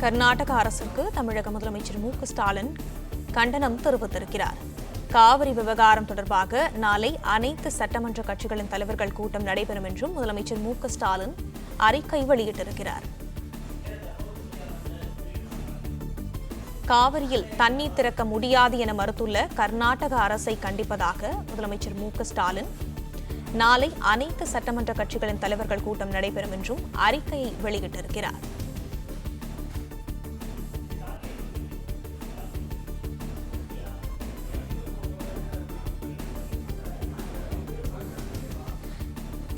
கர்நாடக அரசுக்கு தமிழக முதலமைச்சர் மு.க.ஸ்டாலின் கண்டனம் தெரிவித்திருக்கிறார். காவிரி விவகாரம் தொடர்பாக நாளை அனைத்து சட்டமன்ற கட்சிகளின் தலைவர்கள் கூட்டம் நடைபெறும் என்றும் முதலமைச்சர் மு.க.ஸ்டாலின் அறிக்கை வெளியிட்டிருக்கிறார். காவிரியில் தண்ணீர் திறக்க முடியாது என மறுத்துள்ள கர்நாடக அரசை கண்டிப்பதாக முதலமைச்சர் மு.க.ஸ்டாலின் நாளை அனைத்து சட்டமன்ற கட்சிகளின் தலைவர்கள் கூட்டம் நடைபெறும் என்றும் அறிக்கையை வெளியிட்டிருக்கிறார்.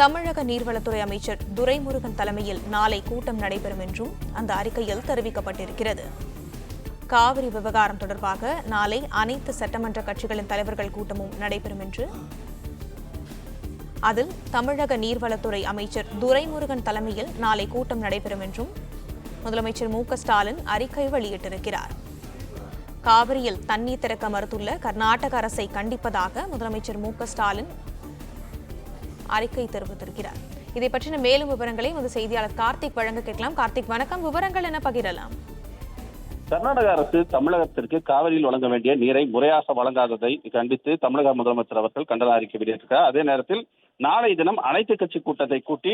தமிழக நீர்வளத்துறை அமைச்சர் துரைமுருகன் தலைமையில் நாளை கூட்டம் நடைபெறும் என்றும் அந்த அறிக்கையில் தெரிவிக்கப்பட்டிருக்கிறது. காவிரி விவகாரம் தொடர்பாக நாளை அனைத்து சட்டமன்ற கட்சிகளின் தலைவர்கள் கூட்டமும் நடைபெறும் என்று அதில் தமிழக நீர்வளத்துறை அமைச்சர் துரைமுருகன் தலைமையில் நாளை கூட்டம் நடைபெறும் என்றும் முதலமைச்சர் மு.க.ஸ்டாலின் அறிக்கை வெளியிட்டிருக்கிறார். காவிரியில் தண்ணீர் திறக்க மறுத்துள்ள கர்நாடக அரசை கண்டிப்பதாக முதலமைச்சர் மு.க.ஸ்டாலின் அறிக்கை தெரிவித்திருக்கிறார். இதை பற்றின மேலும் விவரங்களை நமது செய்தியாளர் கார்த்திக் வழங்க கேட்கலாம். கார்த்திக், வணக்கம். விவரங்கள் என பகிரலாம். கர்நாடக அரசு தமிழகத்திற்கு காவிரியில் வழங்க வேண்டிய நீரை முறையாக வழங்காததை கண்டித்து தமிழக முதலமைச்சர் அவர்கள் கண்டன அறிக்கை வெளியிட்டிருக்கிறார். அதே நேரத்தில் நாளை தினம் அனைத்து கட்சி கூட்டத்தை கூட்டி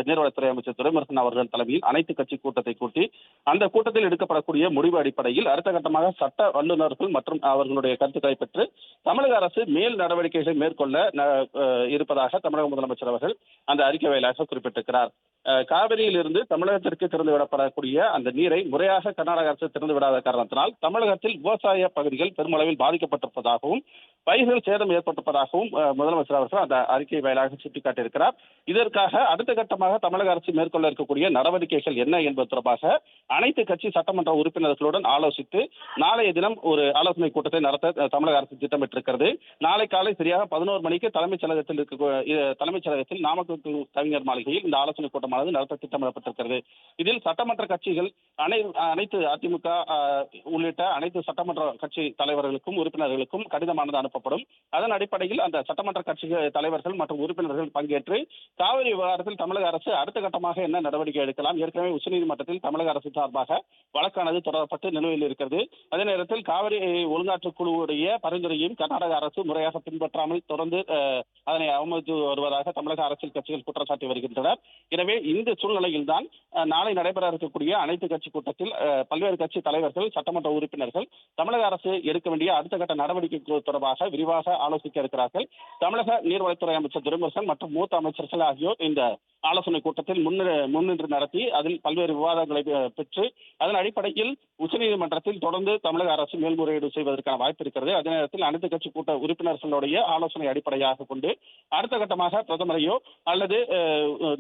நீர்வளத்துறை அமைச்சர் துரைமுருகன் அவர்கள் தலைமையில் அனைத்து கட்சி கூட்டத்தை கூட்டி அந்த கூட்டத்தில் எடுக்கப்படக்கூடிய முடிவு அடிப்படையில் அடுத்த கட்டமாக சட்ட வல்லுநர்கள் மற்றும் அவர்களுடைய கருத்துக்களை பெற்று தமிழக அரசு மேல் நடவடிக்கைகளை மேற்கொள்ள இருப்பதாக தமிழக முதலமைச்சர் அவர்கள் அந்த அறிக்கை வாயிலாக குறிப்பிட்டிருக்கிறார். காவிரியில் இருந்து தமிழகத்திற்கு திறந்து விடப்படக்கூடிய அந்த நீரை முறையாக கர்நாடக அரசு திறந்து விடாத காரணத்தினால் தமிழகத்தில் விவசாய பகுதிகள் பெருமளவில் பாதிக்கப்பட்டிருப்பதாகவும் பயிர்கள் சேதம் ஏற்பட்டிருப்பதாகவும் முதலமைச்சர் அவர்கள் அந்த அறிக்கை வாயிலாக சுட்டிக்காட்டியிருக்கிறார். இதற்காக அடுத்த கட்டமாக தமிழக அரசு மேற்கொள்ள இருக்கக்கூடிய நடவடிக்கைகள் என்ன என்பது தொடர்பாக அனைத்து கட்சி சட்டமன்ற உறுப்பினர்களுடன் ஆலோசித்து நாளைய தினம் ஒரு ஆலோசனை கூட்டத்தை நடத்த தமிழக அரசு திட்டமிட்டிருக்கிறது. நாளை காலை சரியாக 11 மணிக்கு தலைமைச் செயலகத்தில் நாமக்கல் கவிஞர் மாளிகையில் இந்த ஆலோசனை கூட்டமானது நடத்த திட்டமிடப்பட்டிருக்கிறது. இதில் சட்டமன்ற கட்சிகள் அனைத்து அதிமுக உள்ளிட்ட அனைத்து சட்டமன்ற கட்சி தலைவர்களுக்கும் உறுப்பினர்களுக்கும் கடிதமானது அனுப்பப்படும். அதன் அடிப்படையில் அந்த சட்டமன்ற கட்சி தலைவர்கள் மற்றும் உறுப்பினர்கள் பங்கேற்று காவிரி விவகாரத்தில் தமிழக அரசு அடுத்த கட்டமாக என்ன நடவடிக்கை எடுக்கலாம். ஏற்கனவே உச்சநீதிமன்றத்தில் தமிழக அரசு சார்பாக வழக்கானது தொடரப்பட்டு நிலுவையில் இருக்கிறது. அதே நேரத்தில் காவிரி ஒழுங்காற்று குழுவுடைய பரிந்துரையும் கர்நாடக அரசு முறையாக பின்பற்றாமல் தொடர்ந்து அதனை அவமதித்து வருவதாக தமிழக அரசியல் கட்சிகள் குற்றம் சாட்டி வருகின்றனர். எனவே இந்த சூழ்நிலையில் தான் நாளை நடைபெற இருக்கக்கூடிய அனைத்து கட்சி கூட்டத்தில் பல்வேறு கட்சி தலைவர்கள் சட்டமன்ற உறுப்பினர்கள் தமிழக அரசு எடுக்க வேண்டிய அடுத்த கட்ட நடவடிக்கை தொடர்பாக விரிவாக ஆலோசிக்க இருக்கிறார்கள். தமிழக நீர்வளத்துறை அமைச்சர் துரைமுருகன் மற்றும் மூத்த அமைச்சர்கள் ஆகியோர் இந்த ஆலோசனை கூட்டத்தில் முன்னின்று நடத்தி அதில் பல்வேறு விவாதங்களை பெற்று அதன் அடிப்படையில் உச்சநீதிமன்றத்தில் தொடர்ந்து தமிழக அரசு மேல்முறையீடு செய்வதற்கான வாய்ப்பு இருக்கிறது. அதே நேரத்தில் அனைத்து கட்சி கூட்ட உறுப்பினர்களுடைய ஆலோசனை அடிப்படையாக கொண்டு அடுத்த கட்டமாக பிரதமரையோ அல்லது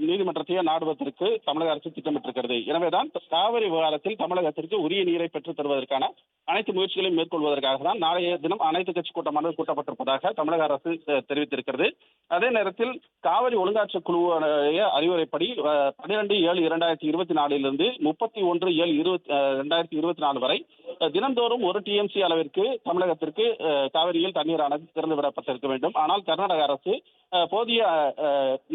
நீதிமன்றத்தையோ நாடுவதற்கு தமிழக அரசு திட்டமிட்டிருக்கிறது. எனவேதான் காவிரி விவகாரத்தில் தமிழகத்திற்கு உரிய நீரை பெற்றுத் தருவதற்கான அனைத்து முயற்சிகளையும் மேற்கொள்வதற்காக தான் நாளைய தினம் அனைத்து கட்சி கூட்டமானது கூட்டப்பட்டிருப்பதாக தமிழக அரசு தெரிவித்திருக்கிறது. அதே நேரத்தில் காவிரி ஒழுங்காற்று குழுவுடைய அறிவுரைப்படி 12/7/2024 31/7/2024 வரை தினந்தோறும் 1 TMC அளவிற்கு தமிழகத்திற்கு காவிரியில் தண்ணீரானது திறந்து விடப்பட்டிருக்க வேண்டும். ஆனால் கர்நாடக அரசு போதிய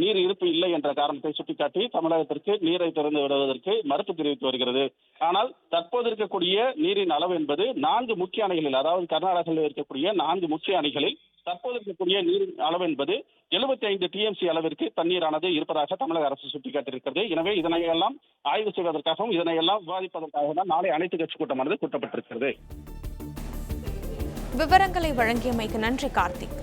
நீர் இருப்பு இல்லை என்ற காரணத்தை சுட்டிக்காட்டி தமிழகத்திற்கு நீரை திறந்து விடுவதற்கு மறுப்பு தெரிவித்து வருகிறது. ஆனால் தற்போது இருக்கக்கூடிய நீரின் அளவு என்பது 4 முக்கிய அணைகளில், அதாவது கர்நாடகாவில் இருக்கக்கூடிய 4 முக்கிய அணைகளில் தற்போது இருக்கக்கூடிய நீரின் அளவு என்பது 75 TMC அளவிற்கு தண்ணீரானது இருப்பதாக தமிழக அரசு சுட்டிக்காட்டியிருக்கிறது. எனவே இதனையெல்லாம் ஆய்வு செய்வதற்காகவும் இதனையெல்லாம் விவாதிப்பதற்காக தான் நாளை அனைத்து கட்சி கூட்டமானது கூட்டப்பட்டிருக்கிறது. விவரங்களை வழங்கியமைக்கு நன்றி கார்த்திக்.